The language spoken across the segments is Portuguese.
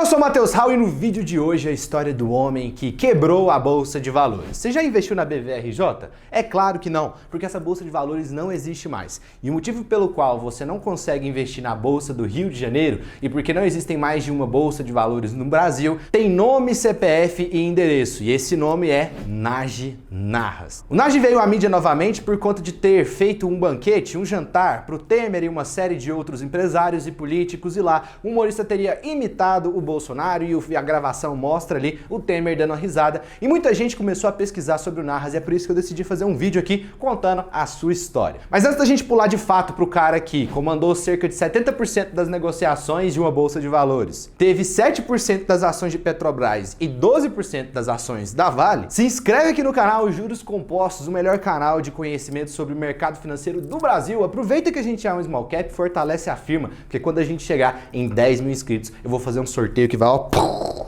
Eu sou o Matheus Hall e no vídeo de hoje a história do homem que quebrou a Bolsa de Valores. Você já investiu na BVRJ? É claro que não, porque essa Bolsa de Valores não existe mais. E o motivo pelo qual você não consegue investir na Bolsa do Rio de Janeiro e porque não existem mais de uma Bolsa de Valores no Brasil, tem nome, CPF e endereço. E esse nome é Nagy Narras. O Nagy veio à mídia novamente por conta de ter feito um banquete, um jantar para o Temer e uma série de outros empresários e políticos, e lá o humorista teria imitado o Bolsonaro e a gravação mostra ali o Temer dando uma risada, e muita gente começou a pesquisar sobre o Narras, e é por isso que eu decidi fazer um vídeo aqui contando a sua história. Mas antes da gente pular de fato pro cara que comandou cerca de 70% das negociações de uma bolsa de valores, teve 7% das ações de Petrobras e 12% das ações da Vale, se inscreve aqui no canal Juros Compostos, o melhor canal de conhecimento sobre o mercado financeiro do Brasil. Aproveita que a gente é um small cap, fortalece a firma, porque quando a gente chegar em 10 mil inscritos, eu vou fazer um sorteio que vai, ó,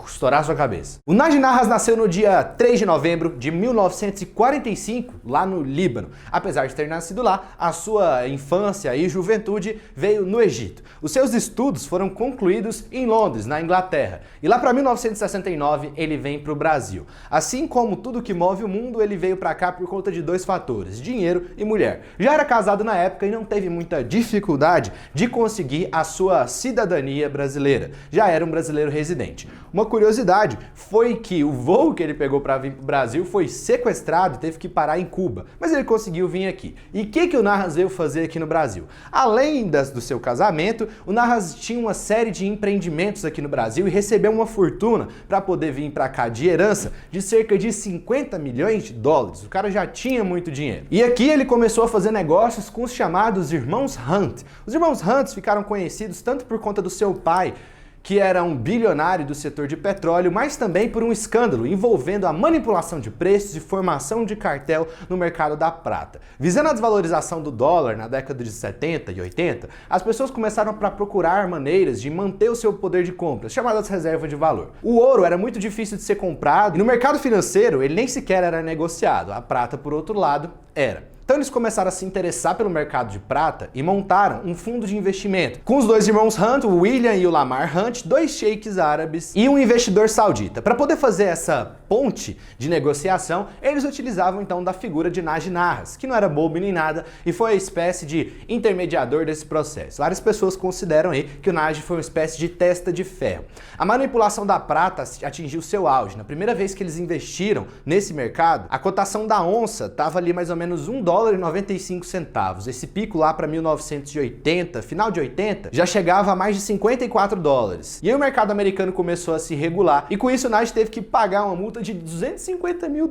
estourar a sua cabeça. O Nagy Narras nasceu no dia 3 de novembro de 1945, lá no Líbano. Apesar de ter nascido lá, a sua infância e juventude veio no Egito. Os seus estudos foram concluídos em Londres, na Inglaterra. E lá para 1969 ele vem para o Brasil. Assim como tudo que move o mundo, ele veio para cá por conta de dois fatores: dinheiro e mulher. Já era casado na época e não teve muita dificuldade de conseguir a sua cidadania brasileira. Já era um brasileiro residente. Uma curiosidade foi que o voo que ele pegou para vir para o Brasil foi sequestrado e teve que parar em Cuba, mas ele conseguiu vir aqui. E o que o Narras veio fazer aqui no Brasil? Além do seu casamento, o Narras tinha uma série de empreendimentos aqui no Brasil e recebeu uma fortuna para poder vir para cá de herança de cerca de 50 milhões de dólares. O cara já tinha muito dinheiro. E aqui ele começou a fazer negócios com os chamados irmãos Hunt. Os irmãos Hunt ficaram conhecidos tanto por conta do seu pai, que era um bilionário do setor de petróleo, mas também por um escândalo envolvendo a manipulação de preços e formação de cartel no mercado da prata. Visando a desvalorização do dólar na década de 70 e 80, as pessoas começaram a procurar maneiras de manter o seu poder de compra, chamadas reservas de valor. O ouro era muito difícil de ser comprado e no mercado financeiro ele nem sequer era negociado. A prata, por outro lado, era. Então eles começaram a se interessar pelo mercado de prata e montaram um fundo de investimento com os dois irmãos Hunt, o William e o Lamar Hunt, dois sheiks árabes e um investidor saudita. Para poder fazer essa ponte de negociação, eles utilizavam então da figura de Nagy Narras, que não era bobo nem nada e foi a espécie de intermediador desse processo. Várias pessoas consideram aí que o Nagy foi uma espécie de testa de ferro. A manipulação da prata atingiu seu auge. Na primeira vez que eles investiram nesse mercado, a cotação da onça estava ali mais ou menos $1,95. Esse pico lá para 1980, final de 80, já chegava a mais de $54. E aí o mercado americano começou a se regular e com isso o Nagy teve que pagar uma multa de $250 mil.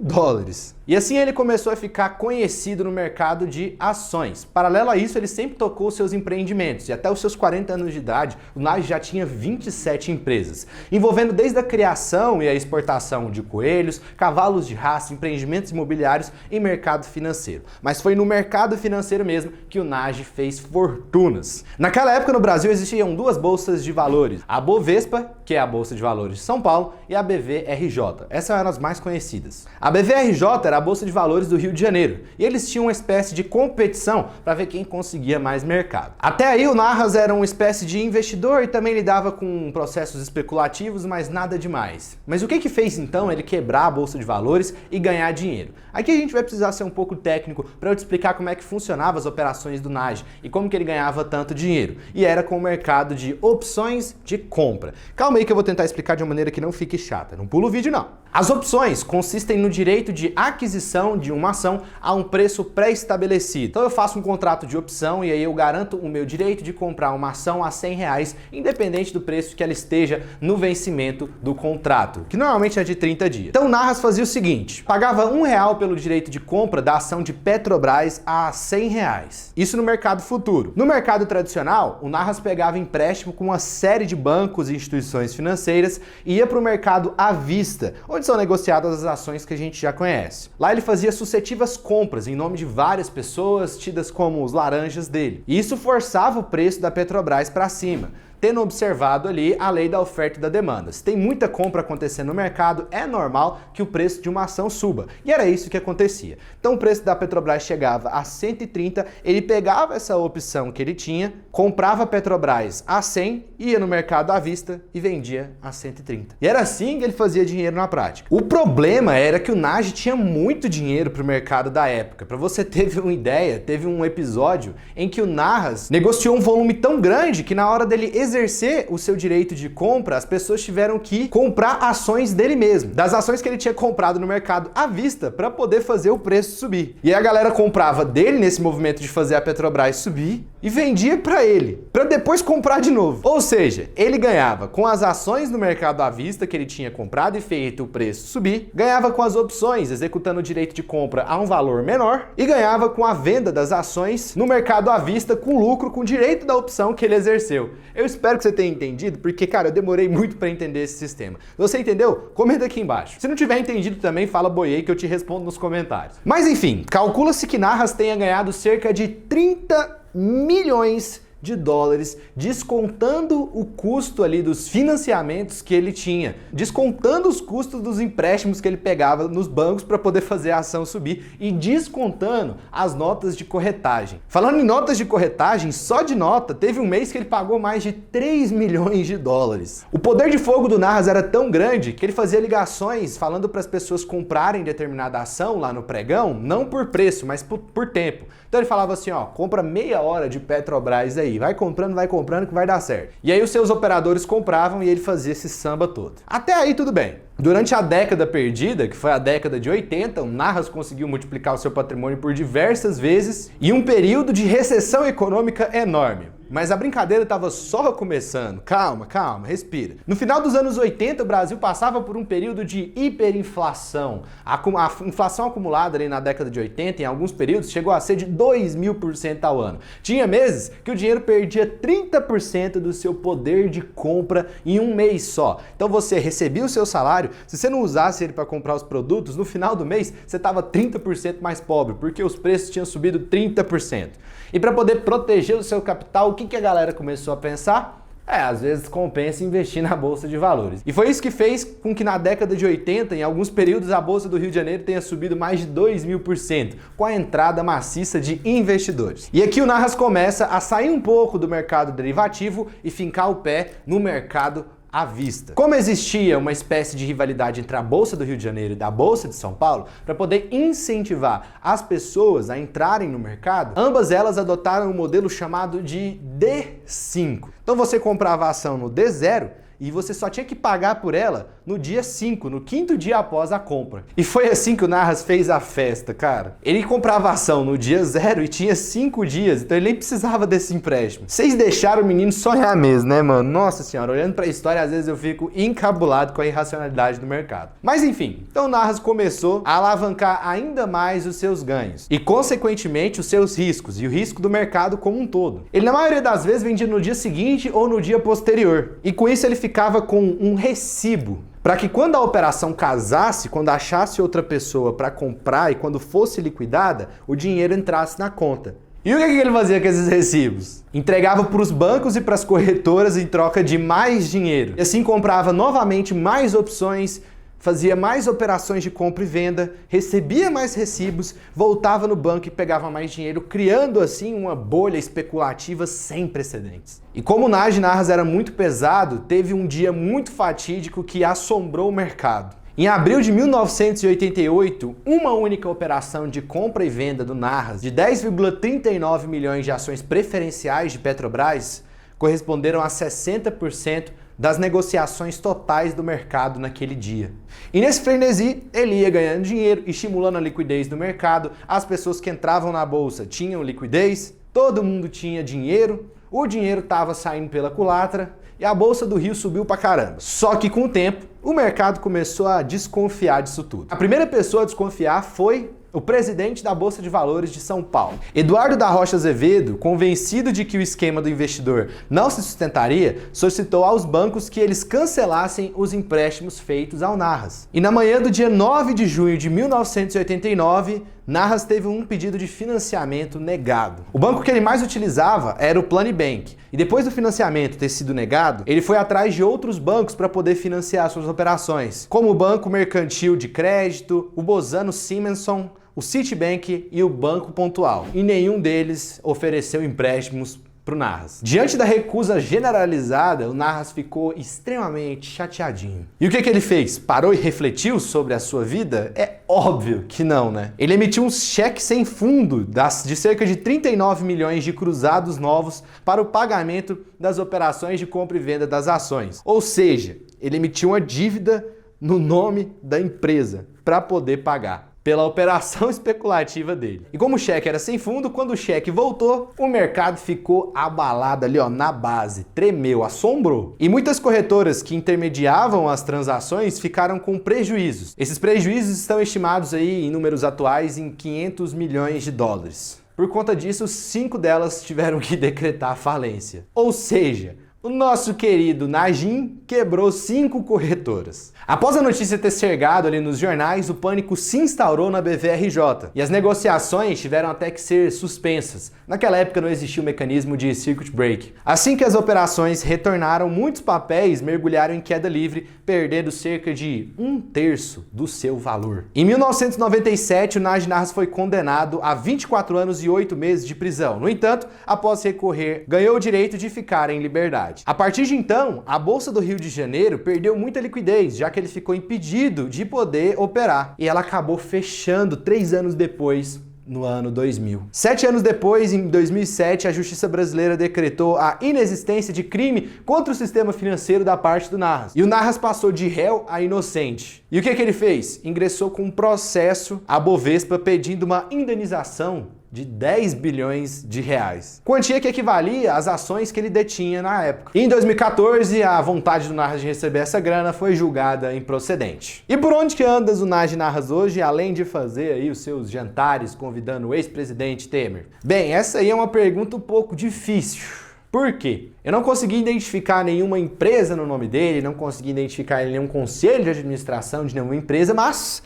E assim ele começou a ficar conhecido no mercado de ações. Paralelo a isso, ele sempre tocou seus empreendimentos e até os seus 40 anos de idade, o Nagy já tinha 27 empresas, envolvendo desde a criação e a exportação de coelhos, cavalos de raça, empreendimentos imobiliários e mercado financeiro. Mas foi no mercado financeiro mesmo que o Nagy fez fortunas. Naquela época no Brasil existiam duas bolsas de valores, a Bovespa, que é a Bolsa de Valores de São Paulo, e a BVRJ. Essas eram as mais conhecidas. A BVRJ era a Bolsa de Valores do Rio de Janeiro, e eles tinham uma espécie de competição para ver quem conseguia mais mercado. Até aí o Narras era uma espécie de investidor e também lidava com processos especulativos, mas nada demais. Mas o que fez então ele quebrar a Bolsa de Valores e ganhar dinheiro? Aqui a gente vai precisar ser um pouco técnico para eu te explicar como é que funcionavam as operações do Nagy e como que ele ganhava tanto dinheiro. E era com o mercado de opções de compra. Calma aí que eu vou tentar explicar de uma maneira que não fique chata. Não pula o vídeo não. As opções consistem no direito de aquisição de uma ação a um preço pré-estabelecido. Então eu faço um contrato de opção e aí eu garanto o meu direito de comprar uma ação a R$100, independente do preço que ela esteja no vencimento do contrato, que normalmente é de 30 dias. Então o Narras fazia o seguinte: pagava R$1 pelo direito de compra da ação de Petrobras a R$100. Isso no mercado futuro. No mercado tradicional, o Narras pegava empréstimo com uma série de bancos e instituições financeiras e ia para o mercado à vista, onde são negociadas as ações que a gente já conhece. Lá ele fazia sucessivas compras em nome de várias pessoas tidas como os laranjas dele. E isso forçava o preço da Petrobras para cima. tendo observado ali a lei da oferta e da demanda. Se tem muita compra acontecendo no mercado, é normal que o preço de uma ação suba. E era isso que acontecia. Então o preço da Petrobras chegava a 130, ele pegava essa opção que ele tinha, comprava a Petrobras a 100, ia no mercado à vista e vendia a 130. E era assim que ele fazia dinheiro na prática. O problema era que o Nagy tinha muito dinheiro para o mercado da época. Para você ter uma ideia, teve um episódio em que o Narras negociou um volume tão grande que na hora dele exercer o seu direito de compra, as pessoas tiveram que comprar ações dele mesmo, das ações que ele tinha comprado no mercado à vista para poder fazer o preço subir. E aí a galera comprava dele nesse movimento de fazer a Petrobras subir e vendia para ele, para depois comprar de novo. Ou seja, ele ganhava com as ações no mercado à vista que ele tinha comprado e feito o preço subir, ganhava com as opções, executando o direito de compra a um valor menor, e ganhava com a venda das ações no mercado à vista com lucro, com o direito da opção que ele exerceu. Eu espero que você tenha entendido, porque, cara, eu demorei muito para entender esse sistema. Você entendeu? Comenta aqui embaixo. Se não tiver entendido também, fala boiei que eu te respondo nos comentários. Mas enfim, calcula-se que Narras tenha ganhado cerca de 30 milhões de dólares, descontando o custo ali dos financiamentos que ele tinha, descontando os custos dos empréstimos que ele pegava nos bancos para poder fazer a ação subir e descontando as notas de corretagem. Falando em notas de corretagem, só de nota, teve um mês que ele pagou mais de 3 milhões de dólares. O poder de fogo do Narras era tão grande que ele fazia ligações falando para as pessoas comprarem determinada ação lá no pregão, não por preço, mas por tempo. Então ele falava assim, ó, compra meia hora de Petrobras aí, vai comprando que vai dar certo. E aí os seus operadores compravam e ele fazia esse samba todo. Até aí tudo bem. Durante a década perdida, que foi a década de 80, o Narras conseguiu multiplicar o seu patrimônio por diversas vezes e um período de recessão econômica enorme. Mas a brincadeira estava só começando. Calma, respira. No final dos anos 80, o Brasil passava por um período de hiperinflação. A inflação acumulada ali na década de 80, em alguns períodos, chegou a ser de 2.000% ao ano. Tinha meses que o dinheiro perdia 30% do seu poder de compra em um mês só. Então você recebia o seu salário, se você não usasse ele para comprar os produtos, no final do mês você estava 30% mais pobre, porque os preços tinham subido 30%. E para poder proteger o seu capital, o que a galera começou a pensar? Às vezes compensa investir na Bolsa de Valores. E foi isso que fez com que na década de 80, em alguns períodos, a Bolsa do Rio de Janeiro tenha subido mais de 2.000%, com a entrada maciça de investidores. E aqui o Narras começa a sair um pouco do mercado derivativo e fincar o pé no mercado à vista. Como existia uma espécie de rivalidade entre a Bolsa do Rio de Janeiro e da Bolsa de São Paulo, para poder incentivar as pessoas a entrarem no mercado, ambas elas adotaram um modelo chamado de D5. Então você comprava a ação no D0 e você só tinha que pagar por ela no dia 5, no quinto dia após a compra. E foi assim que o Narras fez a festa, cara. Ele comprava a ação no dia 0 e tinha 5 dias, então ele nem precisava desse empréstimo. Vocês deixaram o menino sonhar mesmo, né, mano? Nossa senhora, olhando pra história, às vezes eu fico encabulado com a irracionalidade do mercado. Mas enfim, então o Narras começou a alavancar ainda mais os seus ganhos e, consequentemente, os seus riscos e o risco do mercado como um todo. Ele, na maioria das vezes, vendia no dia seguinte ou no dia posterior. E com isso ele ficava com um recibo, para que quando a operação casasse, quando achasse outra pessoa para comprar e quando fosse liquidada, o dinheiro entrasse na conta. E o que ele fazia com esses recibos? Entregava para os bancos e para as corretoras em troca de mais dinheiro. E assim comprava novamente mais opções, fazia mais operações de compra e venda, recebia mais recibos, voltava no banco e pegava mais dinheiro, criando assim uma bolha especulativa sem precedentes. E como o Narras era muito pesado, teve um dia muito fatídico que assombrou o mercado. Em abril de 1988, uma única operação de compra e venda do Narras de 10,39 milhões de ações preferenciais de Petrobras corresponderam a 60% das negociações totais do mercado naquele dia. E nesse frenesi, ele ia ganhando dinheiro, estimulando a liquidez do mercado, as pessoas que entravam na bolsa tinham liquidez, todo mundo tinha dinheiro, o dinheiro estava saindo pela culatra e a Bolsa do Rio subiu pra caramba. Só que com o tempo, o mercado começou a desconfiar disso tudo. A primeira pessoa a desconfiar foi o presidente da Bolsa de Valores de São Paulo. Eduardo da Rocha Azevedo, convencido de que o esquema do investidor não se sustentaria, solicitou aos bancos que eles cancelassem os empréstimos feitos ao Narras. E na manhã do dia 9 de junho de 1989, Narras teve um pedido de financiamento negado. O banco que ele mais utilizava era o Planibank. E depois do financiamento ter sido negado, ele foi atrás de outros bancos para poder financiar suas operações, como o Banco Mercantil de Crédito, o Bozano Simonson, o Citibank e o Banco Pontual. E nenhum deles ofereceu empréstimos para o Narras. Diante da recusa generalizada, o Narras ficou extremamente chateadinho. E o que ele fez? Parou e refletiu sobre a sua vida? É óbvio que não, né? Ele emitiu um cheque sem fundo de cerca de 39 milhões de cruzados novos para o pagamento das operações de compra e venda das ações. Ou seja, ele emitiu uma dívida no nome da empresa para poder pagar pela operação especulativa dele. E como o cheque era sem fundo, quando o cheque voltou, o mercado ficou abalado ali, ó, na base, tremeu, assombrou. E muitas corretoras que intermediavam as transações ficaram com prejuízos. Esses prejuízos estão estimados aí em números atuais em 500 milhões de dólares. Por conta disso, 5 delas tiveram que decretar falência. Ou seja, o nosso querido Najim quebrou 5 corretoras. Após a notícia ter chegado ali nos jornais, o pânico se instaurou na BVRJ e as negociações tiveram até que ser suspensas. Naquela época não existia o mecanismo de circuit break. Assim que as operações retornaram, muitos papéis mergulharam em queda livre, perdendo cerca de 1/3 do seu valor. Em 1997, o Najim Narras foi condenado a 24 anos e 8 meses de prisão. No entanto, após recorrer, ganhou o direito de ficar em liberdade. A partir de então, a Bolsa do Rio de Janeiro perdeu muita liquidez, já que ele ficou impedido de poder operar. E ela acabou fechando 3 anos depois, no ano 2000. 7 anos depois, em 2007, a Justiça Brasileira decretou a inexistência de crime contra o sistema financeiro da parte do Narras. E o Narras passou de réu a inocente. E o que ele fez? Ingressou com um processo à Bovespa pedindo uma indenização de 10 bilhões de reais. Quantia que equivalia às ações que ele detinha na época. E em 2014, a vontade do Narras de receber essa grana foi julgada improcedente. E por onde que andas o Najim Narras hoje, além de fazer aí os seus jantares convidando o ex-presidente Temer? Bem, essa aí é uma pergunta um pouco difícil. Por quê? Eu não consegui identificar nenhuma empresa no nome dele, não consegui identificar nenhum conselho de administração de nenhuma empresa, mas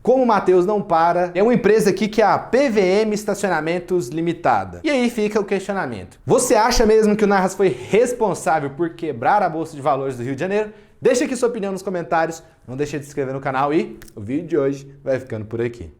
como o Matheus não para, é uma empresa aqui que é a PVM Estacionamentos Limitada. E aí fica o questionamento. Você acha mesmo que o Narras foi responsável por quebrar a Bolsa de Valores do Rio de Janeiro? Deixa aqui sua opinião nos comentários, não deixe de se inscrever no canal e o vídeo de hoje vai ficando por aqui.